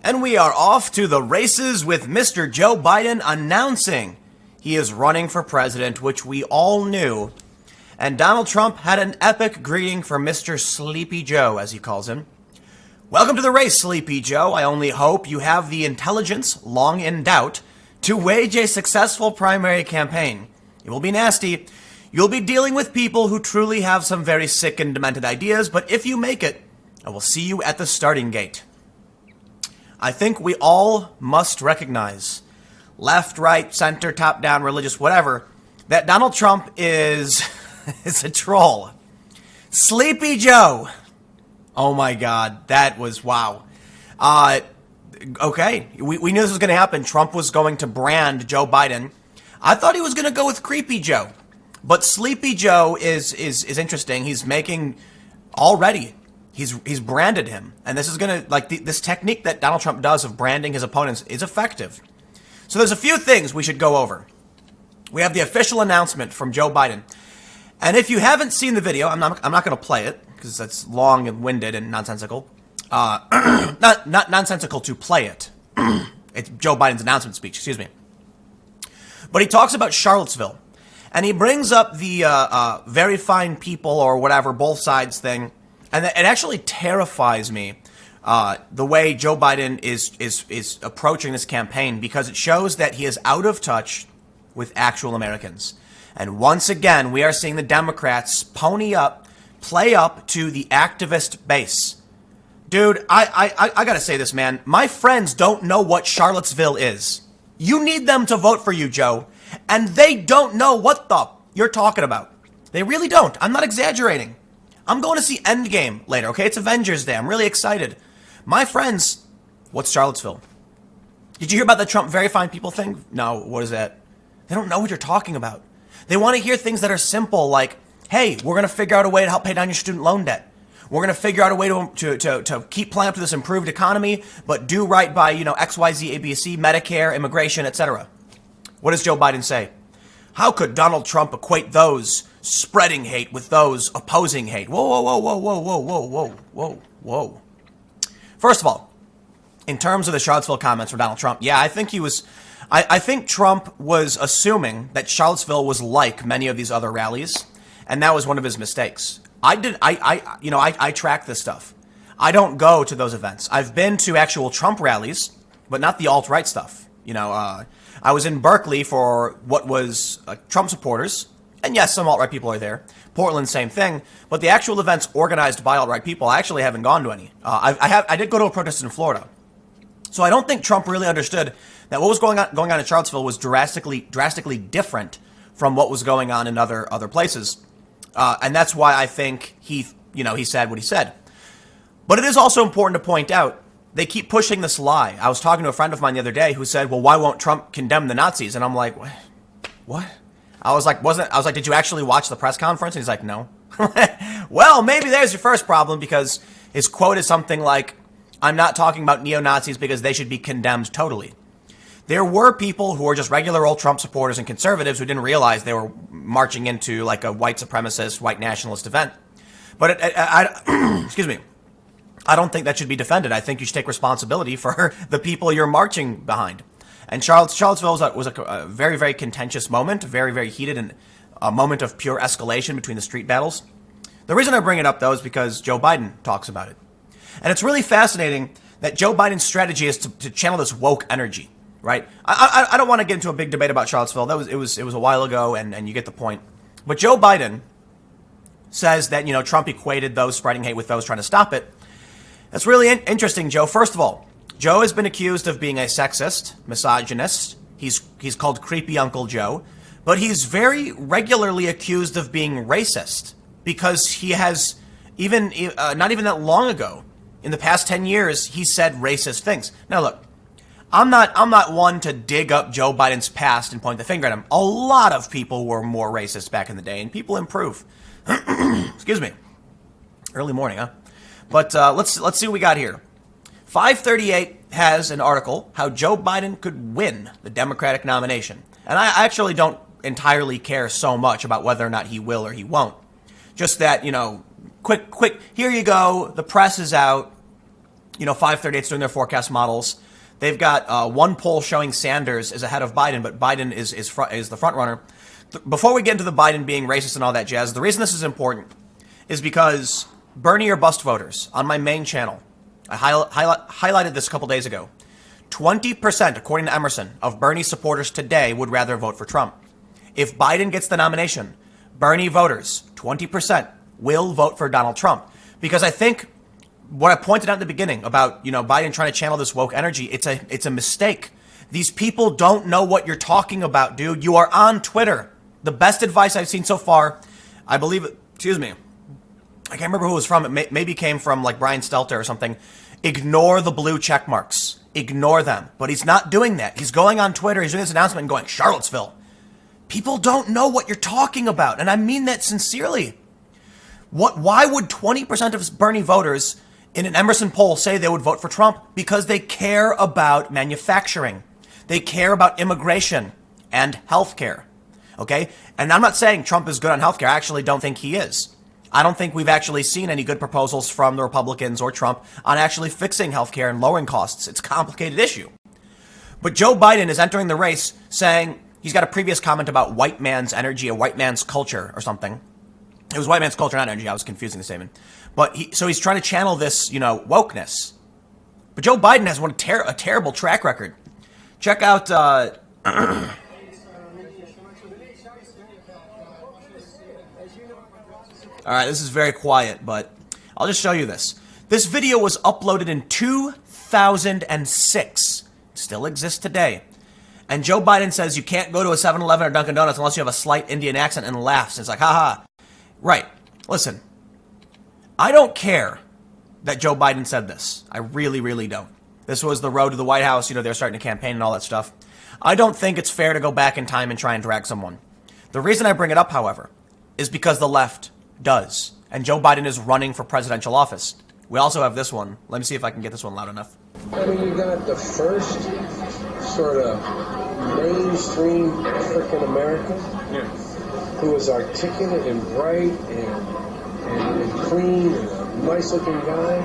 And we are off to the races with Mr. Joe Biden announcing he is running for president, which we all knew. And Donald Trump had an epic greeting for Mr. Sleepy Joe, as he calls him. Welcome to the race, Sleepy Joe. I only hope you have the intelligence, long in doubt, to wage a successful primary campaign. It will be nasty. You'll be dealing with people who truly have some very sick and demented ideas, but if you make it, I will see you at the starting gate. I think we all must recognize, left, right, center, top, down, religious, whatever, that Donald Trump is a troll. Sleepy Joe. Oh my God, that was wow. Okay, we knew this was going to happen. Trump was going to brand Joe Biden. I thought he was going to go with Creepy Joe, but Sleepy Joe is interesting. He's making already. He's branded him, and this is gonna this technique that Donald Trump does of branding his opponents is effective. So there's a few things we should go over. We have the official announcement from Joe Biden, and if you haven't seen the video, I'm not going to play it because that's long and winded and nonsensical. Not nonsensical to play it. It's Joe Biden's announcement speech. Excuse me. But he talks about Charlottesville, and he brings up the very fine people or whatever both sides thing. And it actually terrifies me, the way Joe Biden is approaching this campaign, because it shows that he is out of touch with actual Americans. And once again, we are seeing the Democrats pony up, play up to the activist base. Dude, I gotta say this, man. My friends don't know what Charlottesville is. You need them to vote for you, Joe. And they don't know what the you're talking about. They really don't. I'm not exaggerating. I'm going to see Endgame later, okay? It's Avengers Day. I'm really excited. My friends, what's Charlottesville? Did you hear about the Trump very fine people thing? No, what is that? They don't know what you're talking about. They want to hear things that are simple, like, hey, we're going to figure out a way to help pay down your student loan debt. We're going to figure out a way to keep playing up to this improved economy, but do right by, XYZ, ABC, Medicare, immigration, etc. What does Joe Biden say? How could Donald Trump equate those spreading hate with those opposing hate? Whoa, whoa, whoa, whoa, whoa, whoa, whoa, whoa, whoa, whoa. First of all, in terms of the Charlottesville comments from Donald Trump, yeah, I think I think Trump was assuming that Charlottesville was like many of these other rallies, and that was one of his mistakes. I track this stuff. I don't go to those events. I've been to actual Trump rallies, but not the alt-right stuff. I was in Berkeley for what was Trump supporters. And yes, some alt-right people are there. Portland, same thing. But the actual events organized by alt-right people, I actually haven't gone to any. I did go to a protest in Florida. So I don't think Trump really understood that what was going on in Charlottesville was drastically different from what was going on in other places. And that's why I think he said what he said. But it is also important to point out, they keep pushing this lie. I was talking to a friend of mine the other day who said, well, why won't Trump condemn the Nazis? And I'm like, what? I was like, did you actually watch the press conference? And he's like, no. Well, maybe there's your first problem, because his quote is something like, I'm not talking about neo-Nazis because they should be condemned totally. There were people who were just regular old Trump supporters and conservatives who didn't realize they were marching into like a white supremacist, white nationalist event. But excuse me. I don't think that should be defended. I think you should take responsibility for the people you're marching behind. And Charlottesville was a very, very contentious moment, very, very heated, and a moment of pure escalation between the street battles. The reason I bring it up, though, is because Joe Biden talks about it. And it's really fascinating that Joe Biden's strategy is to channel this woke energy, right? I don't want to get into a big debate about Charlottesville. It was a while ago, and you get the point. But Joe Biden says that, Trump equated those spreading hate with those trying to stop it. That's really interesting, Joe. First of all, Joe has been accused of being a sexist, misogynist. He's called Creepy Uncle Joe. But he's very regularly accused of being racist, because he has, not even that long ago, in the past 10 years, he said racist things. Now look, I'm not one to dig up Joe Biden's past and point the finger at him. A lot of people were more racist back in the day, and people improve. Excuse me. Early morning, huh? But let's see what we got here. 538 has an article, how Joe Biden could win the Democratic nomination. And I actually don't entirely care so much about whether or not he will or he won't. Just that, quick, here you go. The press is out. 538's doing their forecast models. They've got one poll showing Sanders is ahead of Biden, but Biden is the front runner. Before we get into the Biden being racist and all that jazz, the reason this is important is because Bernie or bust voters on my main channel, I highlighted this a couple days ago. 20%, according to Emerson, of Bernie supporters today would rather vote for Trump. If Biden gets the nomination, Bernie voters, 20%, will vote for Donald Trump. Because I think what I pointed out in the beginning about, Biden trying to channel this woke energy, it's a mistake. These people don't know what you're talking about, dude. You are on Twitter. The best advice I've seen so far, I believe, I can't remember who it was from. It maybe came from like Brian Stelter or something. Ignore the blue check marks. Ignore them. But he's not doing that. He's going on Twitter. He's doing this announcement and going, Charlottesville. People don't know what you're talking about. And I mean that sincerely. Why would 20% of Bernie voters in an Emerson poll say they would vote for Trump? Because they care about manufacturing. They care about immigration and healthcare. Okay? And I'm not saying Trump is good on healthcare. I actually don't think he is. I don't think we've actually seen any good proposals from the Republicans or Trump on actually fixing healthcare and lowering costs. It's a complicated issue. But Joe Biden is entering the race saying he's got a previous comment about white man's energy, a white man's culture or something. It was white man's culture, not energy. I was confusing the statement. But he's trying to channel this, wokeness. But Joe Biden has a terrible track record. Check out... All right, this is very quiet, but I'll just show you this. This video was uploaded in 2006. It still exists today. And Joe Biden says you can't go to a 7-Eleven or Dunkin' Donuts unless you have a slight Indian accent, and laughs. It's like, haha. Right. Listen, I don't care that Joe Biden said this. I really, really don't. This was the road to the White House. They're starting to campaign and all that stuff. I don't think it's fair to go back in time and try and drag someone. The reason I bring it up, however, is because the left does. And Joe Biden is running for presidential office. We also have this one. Let me see if I can get this one loud enough. I mean, you got the first sort of mainstream African American who is articulate and bright and clean and a nice looking guy.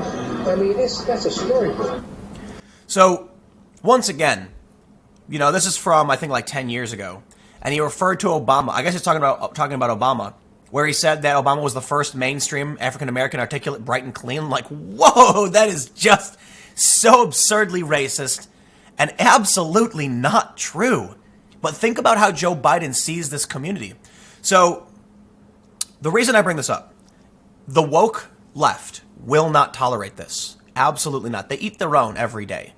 I mean, that's a storybook. So, once again, this is from, I think, like 10 years ago. And he referred to Obama. I guess he's talking about Obama, where he said that Obama was the first mainstream African-American, articulate, bright, and clean. Like, whoa, that is just so absurdly racist and absolutely not true. But think about how Joe Biden sees this community. So, the reason I bring this up, the woke left will not tolerate this. Absolutely not. They eat their own every day.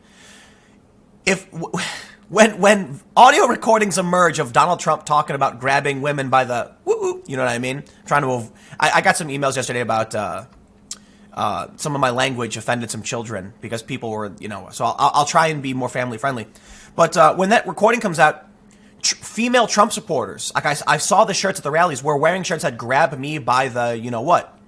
When audio recordings emerge of Donald Trump talking about grabbing women by the woo-woo, you know what I mean? I got some emails yesterday about some of my language offended some children because people were, so I'll try and be more family friendly. But when that recording comes out, female Trump supporters, like I saw the shirts at the rallies, were wearing shirts that grab me by the you-know-what.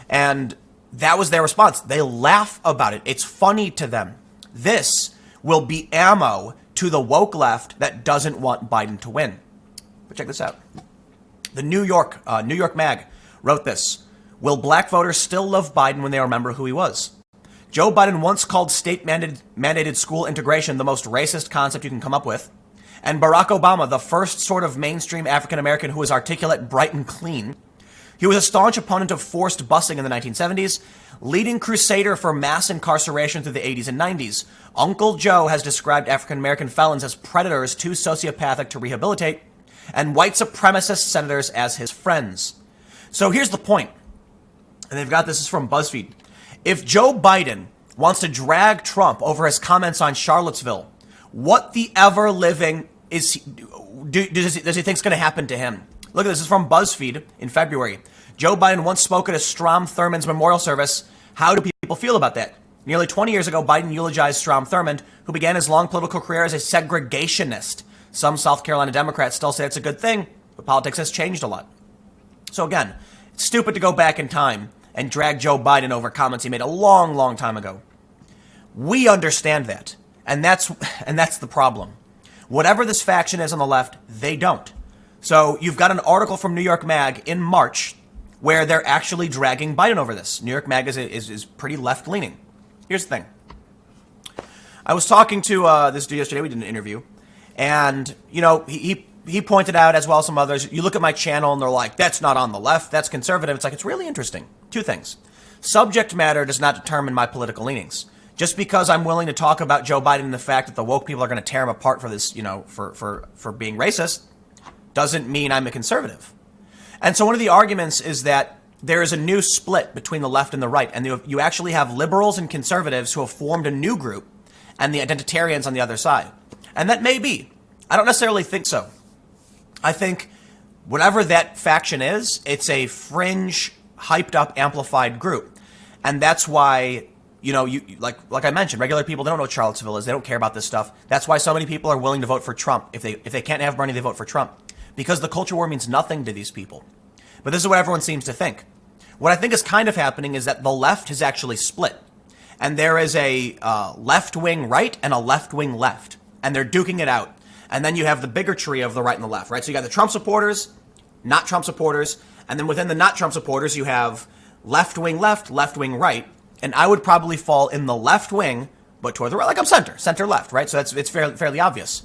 And that was their response. They laugh about it. It's funny to them. This will be ammo to the woke left that doesn't want Biden to win. But check this out. The New York Mag wrote this. Will black voters still love Biden when they remember who he was? Joe Biden once called state-mandated school integration the most racist concept you can come up with. And Barack Obama, the first sort of mainstream African-American who was articulate, bright, and clean. He was a staunch opponent of forced busing in the 1970s, leading crusader for mass incarceration through the 80s and 90s. Uncle Joe has described African-American felons as predators too sociopathic to rehabilitate, and white supremacist senators as his friends. So here's the point. And they've got this is from BuzzFeed. If Joe Biden wants to drag Trump over his comments on Charlottesville, what the ever-living does he think is going to happen to him? Look at this. This is from BuzzFeed in February. Joe Biden once spoke at a Strom Thurmond's memorial service. How do people feel about that? Nearly 20 years ago, Biden eulogized Strom Thurmond, who began his long political career as a segregationist. Some South Carolina Democrats still say it's a good thing, but politics has changed a lot. So again, it's stupid to go back in time and drag Joe Biden over comments he made a long, long time ago. We understand that, and that's the problem. Whatever this faction is on the left, they don't. So you've got an article from New York Mag in March where they're actually dragging Biden over this. New York Mag is pretty left-leaning. Here's the thing. I was talking to this dude yesterday. We did an interview, and he pointed out, as well as some others, you look at my channel and they're like, that's not on the left, that's conservative. It's like, it's really interesting. Two things. Subject matter does not determine my political leanings. Just because I'm willing to talk about Joe Biden and the fact that the woke people are going to tear him apart for this, for being racist, doesn't mean I'm a conservative. And so one of the arguments is that there is a new split between the left and the right. And you actually have liberals and conservatives who have formed a new group and the identitarians on the other side. And that may be. I don't necessarily think so. I think whatever that faction is, it's a fringe, hyped up, amplified group. And that's why, like I mentioned, regular people don't know what Charlottesville is. They don't care about this stuff. That's why so many people are willing to vote for Trump. If they can't have Bernie, they vote for Trump. Because the culture war means nothing to these people. But this is what everyone seems to think. What I think is kind of happening is that the left has actually split. And there is a left-wing right and a left-wing left. And they're duking it out. And then you have the bigotry of the right and the left, right? So you got the Trump supporters, not Trump supporters. And then within the not Trump supporters, you have left-wing left, left-wing right. And I would probably fall in the left wing, but toward the right. Like I'm center left, right? So it's fairly obvious.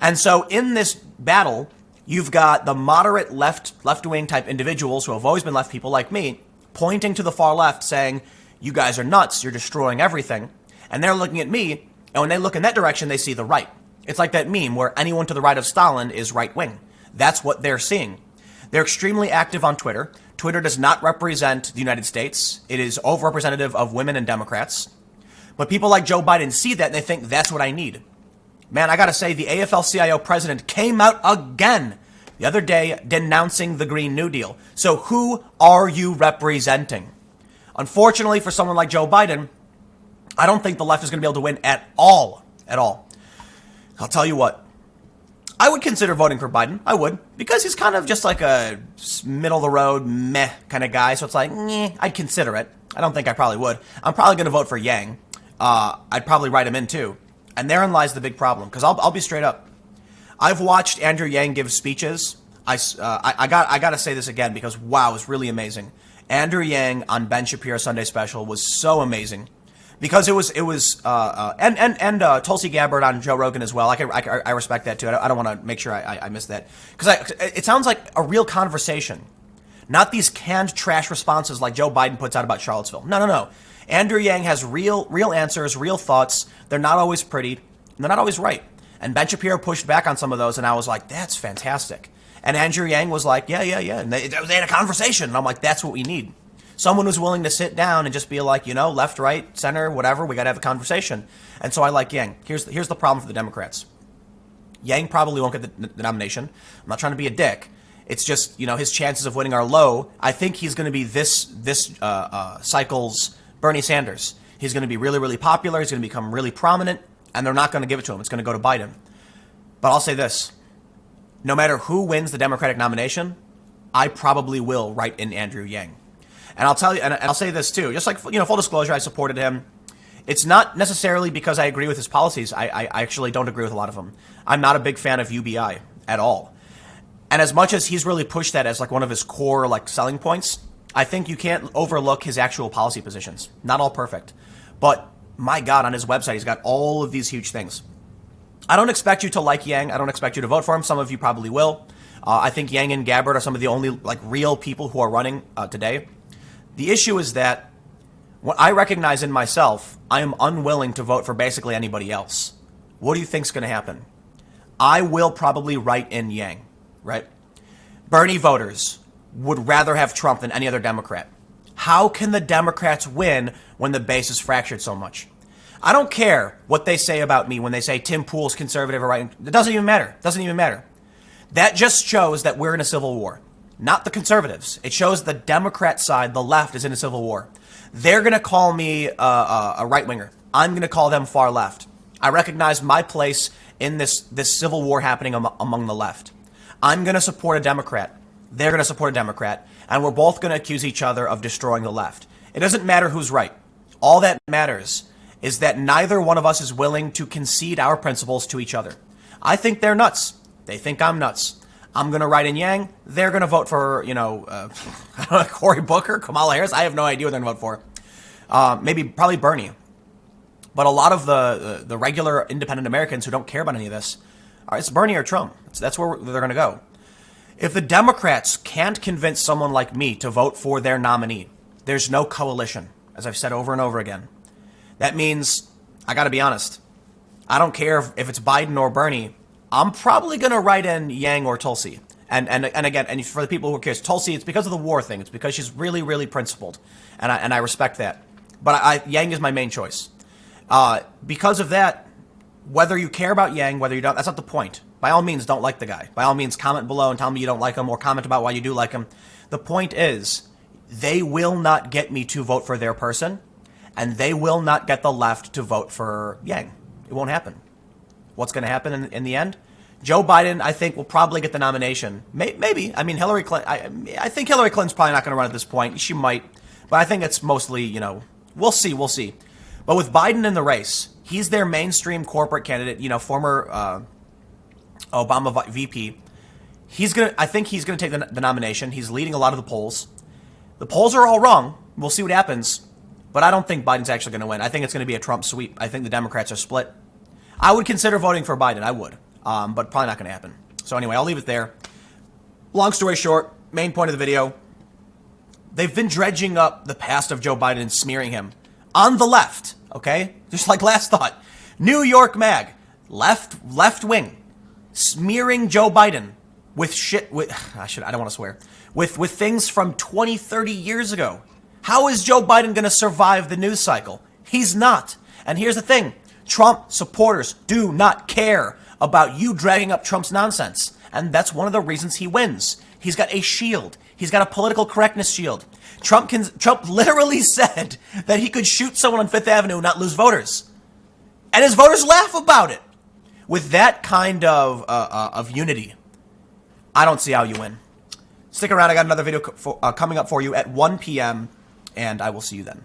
And so in this battle, you've got the moderate left-wing type individuals who have always been left people like me, pointing to the far left saying, you guys are nuts, you're destroying everything. And they're looking at me, and when they look in that direction, they see the right. It's like that meme where anyone to the right of Stalin is right wing. That's what they're seeing. They're extremely active on Twitter. Twitter does not represent the United States. It is overrepresentative of women and Democrats. But people like Joe Biden see that and they think that's what I need. Man, I gotta say, the AFL-CIO president came out again the other day denouncing the Green New Deal. So who are you representing? Unfortunately, for someone like Joe Biden, I don't think the left is going to be able to win at all. At all. I'll tell you what. I would consider voting for Biden. I would. Because he's kind of just like a middle-of-the-road, meh kind of guy. So it's like, I'd consider it. I don't think I probably would. I'm probably going to vote for Yang. I'd probably write him in, too. And therein lies the big problem. Because I'll be straight up. I've watched Andrew Yang give speeches. I got to say this again because, wow, it's really amazing. Andrew Yang on Ben Shapiro's Sunday Special was so amazing. Because it was Tulsi Gabbard on Joe Rogan as well. I respect that too. I don't want to make sure I miss that because it sounds like a real conversation, not these canned trash responses like Joe Biden puts out about Charlottesville. No. Andrew Yang has real answers, real thoughts. They're not always pretty. And they're not always right. And Ben Shapiro pushed back on some of those, and I was like, that's fantastic. And Andrew Yang was like, yeah. And they had a conversation, and I'm like, that's what we need. Someone who's willing to sit down and just be like, left, right, center, whatever, we got to have a conversation. And so I like Yang. Here's the problem for the Democrats. Yang probably won't get the nomination. I'm not trying to be a dick. It's just, his chances of winning are low. I think he's going to be this cycle's Bernie Sanders. He's going to be really, really popular. He's going to become really prominent, and they're not going to give it to him. It's going to go to Biden. But I'll say this. No matter who wins the Democratic nomination, I probably will write in Andrew Yang. And I'll tell you, and I'll say this too, just like, full disclosure, I supported him. It's not necessarily because I agree with his policies. I actually don't agree with a lot of them. I'm not a big fan of UBI at all. And as much as he's really pushed that as like one of his core like selling points, I think you can't overlook his actual policy positions. Not all perfect. But my God, on his website, he's got all of these huge things. I don't expect you to like Yang. I don't expect you to vote for him. Some of you probably will. I think Yang and Gabbard are some of the only like real people who are running today. The issue is that what I recognize in myself, I am unwilling to vote for basically anybody else. What do you think's going to happen? I will probably write in Yang, right? Bernie voters would rather have Trump than any other Democrat. How can the Democrats win when the base is fractured so much? I don't care what they say about me when they say Tim Pool's conservative or right. It doesn't even matter. That just shows that we're in a civil war. Not the conservatives. It shows the Democrat side, the left, is in a civil war. They're going to call me a right-winger. I'm going to call them far left. I recognize my place in this civil war happening among the left. I'm going to support a Democrat. They're going to support a Democrat. And we're both going to accuse each other of destroying the left. It doesn't matter who's right. All that matters is that neither one of us is willing to concede our principles to each other. I think they're nuts. They think I'm nuts. I'm going to write in Yang. They're going to vote for, Cory Booker, Kamala Harris. I have no idea what they're going to vote for. Probably Bernie. But a lot of the regular independent Americans who don't care about any of this, all right, it's Bernie or Trump. That's where they're going to go. If the Democrats can't convince someone like me to vote for their nominee, there's no coalition, as I've said over and over again. That means, I got to be honest, I don't care if it's Biden or Bernie. I'm probably going to write in Yang or Tulsi. And again, and for the people who are curious, Tulsi, it's because of the war thing. It's because she's really, really principled. And I respect that. But Yang is my main choice. Because of that, whether you care about Yang, whether you don't, that's not the point. By all means, don't like the guy. By all means, comment below and tell me you don't like him, or comment about why you do like him. The point is, they will not get me to vote for their person, and they will not get the left to vote for Yang. It won't happen. What's going to happen in the end? Joe Biden, I think, will probably get the nomination. Maybe. I mean, Hillary Clinton. I think Hillary Clinton's probably not going to run at this point. She might, but I think it's mostly, we'll see. But with Biden in the race, he's their mainstream corporate candidate. Former Obama VP. I think he's gonna take the nomination. He's leading a lot of the polls. The polls are all wrong. We'll see what happens. But I don't think Biden's actually going to win. I think it's going to be a Trump sweep. I think the Democrats are split. I would consider voting for Biden. I would. But probably not going to happen. So anyway, I'll leave it there. Long story short, main point of the video. They've been dredging up the past of Joe Biden and smearing him on the left. Okay? Just like last thought. New York Mag. Left wing. Smearing Joe Biden with shit. I don't want to swear. With things from 20, 30 years ago. How is Joe Biden going to survive the news cycle? He's not. And here's the thing. Trump supporters do not care about you dragging up Trump's nonsense. And that's one of the reasons he wins. He's got a shield. He's got a political correctness shield. Trump literally said that he could shoot someone on Fifth Avenue and not lose voters. And his voters laugh about it. With that kind of unity, I don't see how you win. Stick around. I got another video coming up for you at 1 p.m., and I will see you then.